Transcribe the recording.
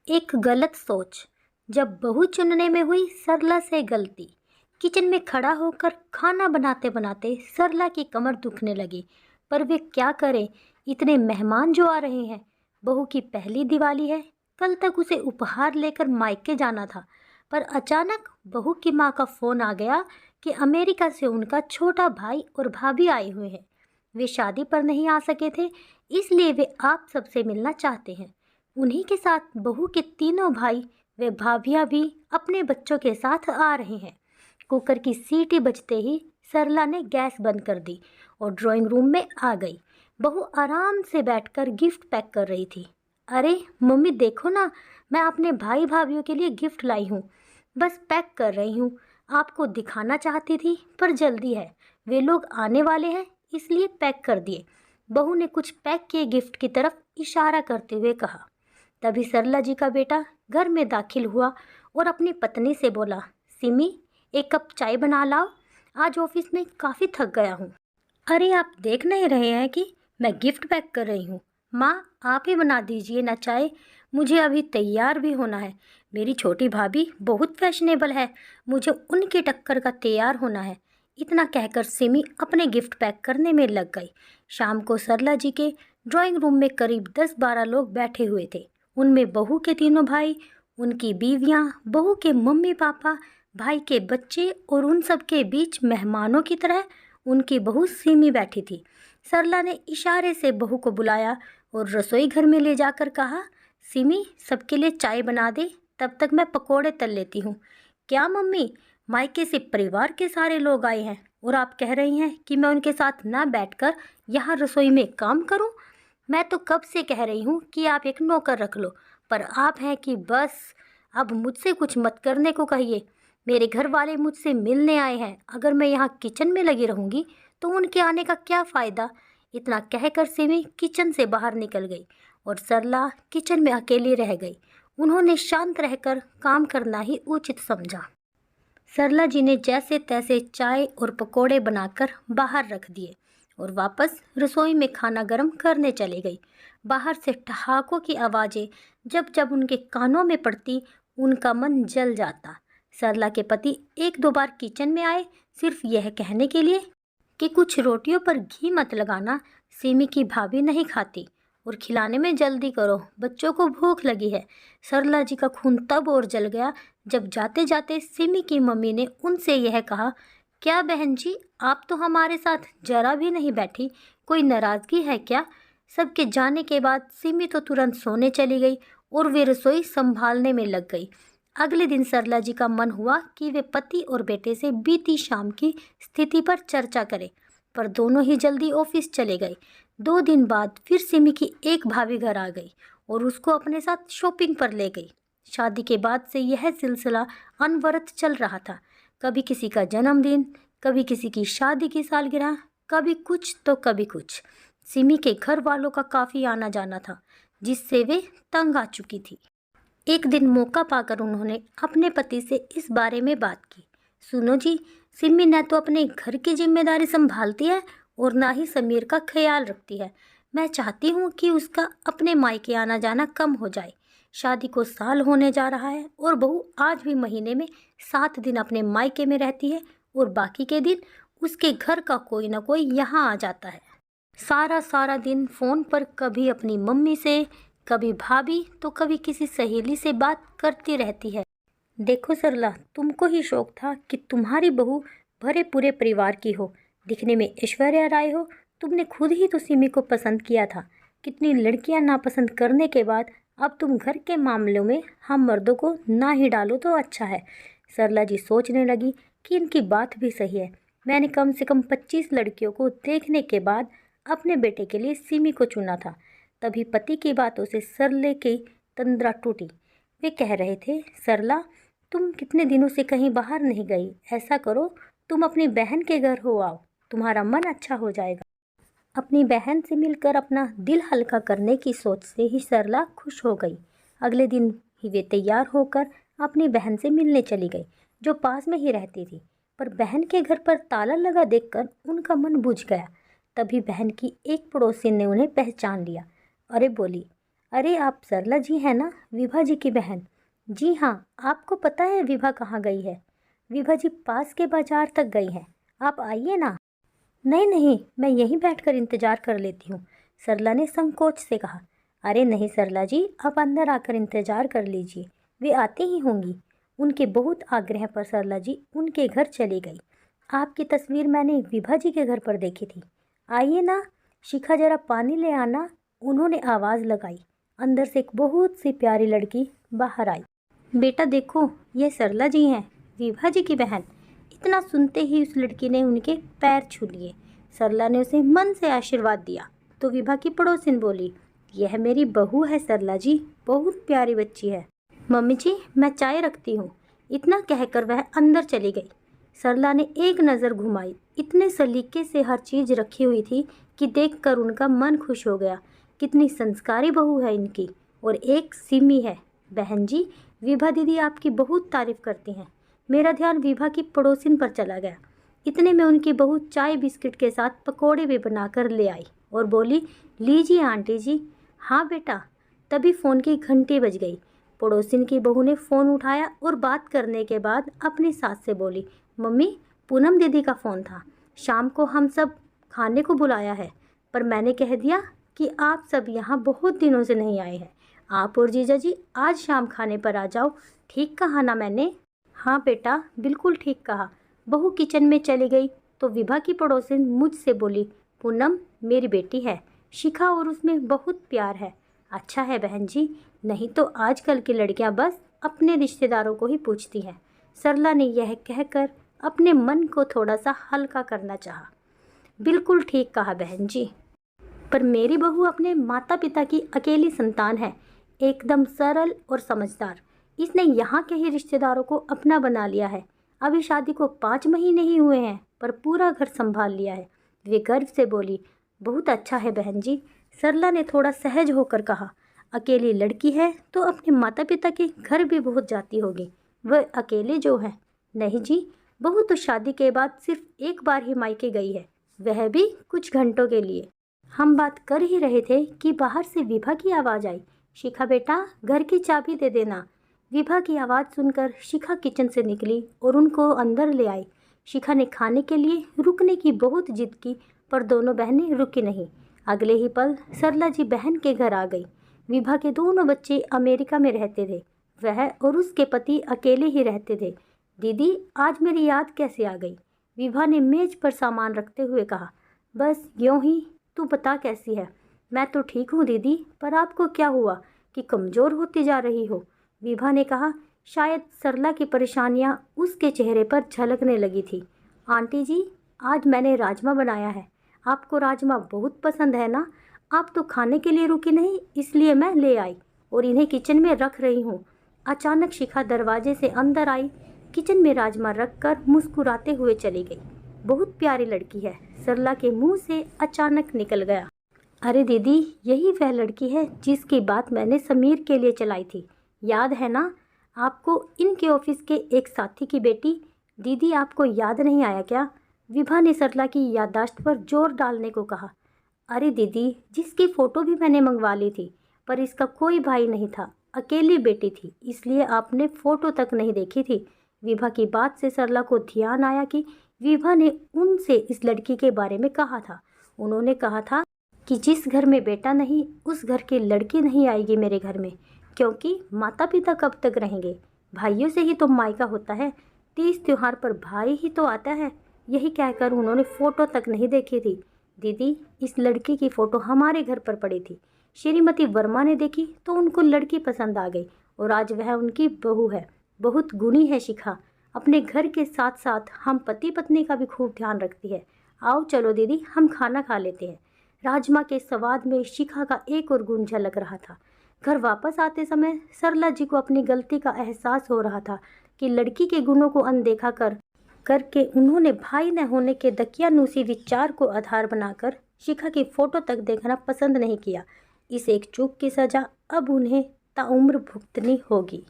एक गलत सोच। जब बहू चुनने में हुई सरला से गलती। किचन में खड़ा होकर खाना बनाते बनाते सरला की कमर दुखने लगी। पर वे क्या करें, इतने मेहमान जो आ रहे हैं। बहू की पहली दिवाली है। कल तक उसे उपहार लेकर मायके जाना था, पर अचानक बहू की माँ का फ़ोन आ गया कि अमेरिका से उनका छोटा भाई और भाभी आए हुए हैं। वे शादी पर नहीं आ सके थे, इसलिए वे आप सबसे मिलना चाहते हैं। उन्हीं के साथ बहू के तीनों भाई व भाभियाँ भी अपने बच्चों के साथ आ रहे हैं। कुकर की सीटी बजते ही सरला ने गैस बंद कर दी और ड्राइंग रूम में आ गई। बहू आराम से बैठकर गिफ्ट पैक कर रही थी। अरे मम्मी देखो ना, मैं अपने भाई भाभीियों के लिए गिफ्ट लाई हूँ। बस पैक कर रही हूँ। आपको दिखाना चाहती थी पर जल्दी है, वे लोग आने वाले हैं इसलिए पैक कर दिए। बहू ने कुछ पैक किए गिफ्ट की तरफ इशारा करते हुए कहा। तभी सरला जी का बेटा घर में दाखिल हुआ और अपनी पत्नी से बोला, सिमी एक कप चाय बना लाओ, आज ऑफिस में काफ़ी थक गया हूँ। अरे आप देख नहीं रहे हैं कि मैं गिफ्ट पैक कर रही हूँ। माँ आप ही बना दीजिए ना चाय, मुझे अभी तैयार भी होना है। मेरी छोटी भाभी बहुत फैशनेबल है, मुझे उनकी टक्कर का तैयार होना है। इतना कहकर सिमी अपने गिफ्ट पैक करने में लग गई। शाम को सरला जी के ड्राइंग रूम में करीब 10-12 लोग बैठे हुए थे। उनमें बहू के तीनों भाई, उनकी बीवियां, बहू के मम्मी पापा, भाई के बच्चे और उन सब के बीच मेहमानों की तरह उनकी बहू सिमी बैठी थी। सरला ने इशारे से बहू को बुलाया और रसोई घर में ले जाकर कहा, सिमी सबके लिए चाय बना दे, तब तक मैं पकोड़े तल लेती हूँ। क्या मम्मी, मायके से परिवार के सारे लोग आए हैं और आप कह रही हैं कि मैं उनके साथ ना बैठकर यहाँ रसोई में काम करूँ? मैं तो कब से कह रही हूँ कि आप एक नौकर रख लो, पर आप हैं कि बस अब मुझसे कुछ मत करने को कहिए। मेरे घर वाले मुझसे मिलने आए हैं, अगर मैं यहाँ किचन में लगी रहूँगी तो उनके आने का क्या फ़ायदा। इतना कहकर सिमी किचन से बाहर निकल गई और सरला किचन में अकेली रह गई। उन्होंने शांत रहकर काम करना ही उचित समझा। सरला जी ने जैसे तैसे चाय और पकोड़े बनाकर बाहर रख दिए और वापस रसोई में खाना गर्म करने चली गई। बाहर से ठहाकों की आवाज़ें जब जब उनके कानों में पड़ती, उनका मन जल जाता। सरला के पति 1-2 बार किचन में आए, सिर्फ यह कहने के लिए कि कुछ रोटियों पर घी मत लगाना, सिमी की भाभी नहीं खाती, और खिलाने में जल्दी करो, बच्चों को भूख लगी है। सरला जी का खून तब और जल गया जब जाते जाते सिमी की मम्मी ने उनसे यह कहा, क्या बहन जी आप तो हमारे साथ जरा भी नहीं बैठी, कोई नाराज़गी है क्या? सबके जाने के बाद सिमी तो तुरंत सोने चली गई और वे रसोई संभालने में लग गई। अगले दिन सरला जी का मन हुआ कि वे पति और बेटे से बीती शाम की स्थिति पर चर्चा करें, पर दोनों ही जल्दी ऑफिस चले गए। 2 दिन बाद फिर सिमी की एक भाभी घर आ गई और उसको अपने साथ शॉपिंग पर ले गई। शादी के बाद से यह सिलसिला अनवरत चल रहा था। कभी किसी का जन्मदिन, कभी किसी की शादी की सालगिरह, कभी कुछ तो कभी कुछ। सिमी के घर वालों का काफ़ी आना जाना था, जिससे वे तंग आ चुकी थी। एक दिन मौका पाकर उन्होंने अपने पति से इस बारे में बात की। सुनो जी, सिमी न तो अपने घर की जिम्मेदारी संभालती है और ना ही समीर का ख्याल रखती है। मैं चाहती हूँ कि उसका अपने मायके आना जाना कम हो जाए। शादी को साल होने जा रहा है और बहू आज भी महीने में 7 दिन अपने मायके में रहती है और बाकी के दिन उसके घर का कोई ना कोई यहाँ आ जाता है। सारा सारा दिन फ़ोन पर कभी अपनी मम्मी से, कभी भाभी, तो कभी किसी सहेली से बात करती रहती है। देखो सरला, तुमको ही शौक था कि तुम्हारी बहू भरे पूरे परिवार की हो, दिखने में ऐश्वर्या राय हो। तुमने खुद ही तो सिमी को पसंद किया था। कितनी लड़कियां नापसंद करने के बाद अब तुम घर के मामलों में हम मर्दों को ना ही डालो तो अच्छा है। सरला जी सोचने लगी कि इनकी बात भी सही है। मैंने कम से कम 25 लड़कियों को देखने के बाद अपने बेटे के लिए सिमी को चुना था। तभी पति की बातों से सरले की तंद्रा टूटी। वे कह रहे थे, सरला तुम कितने दिनों से कहीं बाहर नहीं गई, ऐसा करो तुम अपनी बहन के घर हो आओ, तुम्हारा मन अच्छा हो जाएगा। अपनी बहन से मिलकर अपना दिल हल्का करने की सोच से ही सरला खुश हो गई। अगले दिन ही वे तैयार होकर अपनी बहन से मिलने चली गई, जो पास में ही रहती थी। पर बहन के घर पर ताला लगा देखकर उनका मन बुझ गया। तभी बहन की एक पड़ोसी ने उन्हें पहचान लिया। अरे बोली, अरे आप सरला जी हैं ना, विभा जी की बहन? जी हाँ, आपको पता है विभा कहाँ गई है? विभा जी पास के बाजार तक गई हैं। आप आइए ना। नहीं नहीं, मैं यहीं बैठकर इंतजार कर लेती हूँ, सरला ने संकोच से कहा। अरे नहीं सरला जी, आप अंदर आकर इंतजार कर लीजिए, वे आती ही होंगी। उनके बहुत आग्रह पर सरला जी उनके घर चली गई। आपकी तस्वीर मैंने विभा जी के घर पर देखी थी। आइए ना, शिखा जरा पानी ले आना, उन्होंने आवाज़ लगाई। अंदर से एक बहुत सी प्यारी लड़की बाहर आई। बेटा देखो, ये सरला जी हैं, विभा जी की बहन। इतना सुनते ही उस लड़की ने उनके पैर छू लिए। सरला ने उसे मन से आशीर्वाद दिया तो विभा की पड़ोसिन बोली, यह मेरी बहू है सरला जी, बहुत प्यारी बच्ची है। मम्मी जी, मैं चाय रखती हूँ। इतना कहकर वह अंदर चली गई। सरला ने एक नज़र घुमाई। इतने सलीके से हर चीज़ रखी हुई थी कि देखकर उनका मन खुश हो गया। कितनी संस्कारी बहू है इनकी। और एक सिमी है। बहन जी, विभा दीदी आपकी बहुत तारीफ करती हैं। मेरा ध्यान विभा की पड़ोसिन पर चला गया। इतने में उनकी बहू चाय बिस्किट के साथ पकोड़े भी बनाकर ले आई और बोली, लीजिए आंटी जी। हाँ बेटा। तभी फ़ोन की घंटी बज गई। पड़ोसिन की बहू ने फ़ोन उठाया और बात करने के बाद अपनी सास से बोली, मम्मी, पूनम दीदी का फ़ोन था। शाम को हम सब खाने को बुलाया है, पर मैंने कह दिया कि आप सब यहाँ बहुत दिनों से नहीं आए हैं। आप और जीजा जी आज शाम खाने पर आ जाओ। ठीक कहा ना मैंने? हाँ बेटा, बिल्कुल ठीक कहा। बहू किचन में चली गई तो विभा की पड़ोसिन मुझसे बोली, पूनम मेरी बेटी है शिखा और उसमें बहुत प्यार है। अच्छा है बहन जी, नहीं तो आजकल की लड़कियां बस अपने रिश्तेदारों को ही पूछती हैं। सरला ने यह कहकर अपने मन को थोड़ा सा हल्का करना चाहा। बिल्कुल ठीक कहा बहन जी, पर मेरी बहू अपने माता पिता की अकेली संतान है, एकदम सरल और समझदार। इसने यहाँ के ही रिश्तेदारों को अपना बना लिया है। अभी शादी को 5 महीने ही हुए हैं, पर पूरा घर संभाल लिया है। वे गर्व से बोली, बहुत अच्छा है बहन जी। सरला ने थोड़ा सहज होकर कहा, अकेली लड़की है तो अपने माता पिता के घर भी बहुत जाती होगी। वह अकेले जो है? नहीं जी, बहू तो शादी के बाद सिर्फ एक बार ही मायके गई है, वह भी कुछ घंटों के लिए। हम बात कर ही रहे थे कि बाहर से विभा की आवाज़ आई, शिखा बेटा, घर की चाबी दे देना। विभा की आवाज़ सुनकर शिखा किचन से निकली और उनको अंदर ले आई। शिखा ने खाने के लिए रुकने की बहुत जिद की, पर दोनों बहनें रुकी नहीं। अगले ही पल सरला जी बहन के घर आ गई। विभा के दोनों बच्चे अमेरिका में रहते थे। वह और उसके पति अकेले ही रहते थे। दीदी, आज मेरी याद कैसे आ गई? विभा ने मेज पर सामान रखते हुए कहा। बस यूँ ही। तू बता कैसी है? मैं तो ठीक हूँ दीदी, पर आपको क्या हुआ कि कमज़ोर होती जा रही हो? विभा ने कहा। शायद सरला की परेशानियाँ उसके चेहरे पर झलकने लगी थी। आंटी जी, आज मैंने राजमा बनाया है। आपको राजमा बहुत पसंद है ना? आप तो खाने के लिए रुकी नहीं, इसलिए मैं ले आई और इन्हें किचन में रख रही हूँ। अचानक शिखा दरवाजे से अंदर आई, किचन में राजमा रखकर मुस्कुराते हुए चली गई। बहुत प्यारी लड़की है, सरला के मुंह से अचानक निकल गया। अरे दीदी, यही वह लड़की है जिसकी बात मैंने समीर के लिए चलाई थी, याद है ना? आपको इनके ऑफिस के एक साथी की बेटी। दीदी, आपको याद नहीं आया क्या? विभा ने सरला की याददाश्त पर जोर डालने को कहा। अरे दीदी, जिसकी फ़ोटो भी मैंने मंगवा ली थी, पर इसका कोई भाई नहीं था, अकेली बेटी थी, इसलिए आपने फ़ोटो तक नहीं देखी थी। विभा की बात से सरला को ध्यान आया कि विभा ने उनसे इस लड़की के बारे में कहा था। उन्होंने कहा था कि जिस घर में बेटा नहीं, उस घर की लड़की नहीं आएगी मेरे घर में, क्योंकि माता पिता कब तक रहेंगे? भाइयों से ही तो मायका होता है। 30 त्योहार पर भाई ही तो आता है। यही कहकर उन्होंने फ़ोटो तक नहीं देखी थी। दीदी, इस लड़की की फ़ोटो हमारे घर पर पड़ी थी। श्रीमती वर्मा ने देखी तो उनको लड़की पसंद आ गई और आज वह उनकी बहू है। बहुत गुणी है शिखा। अपने घर के साथ साथ हम पति पत्नी का भी खूब ध्यान रखती है। आओ चलो दीदी, हम खाना खा लेते हैं। राजमा के स्वाद में शिखा का एक और गुण झलक रहा था। घर वापस आते समय सरला जी को अपनी गलती का एहसास हो रहा था कि लड़की के गुणों को अनदेखा करके उन्होंने भाई न होने के दकियानूसी विचार को आधार बनाकर शिखा की फ़ोटो तक देखना पसंद नहीं किया। इस एक चूक की सज़ा अब उन्हें ताउम्र भुगतनी होगी।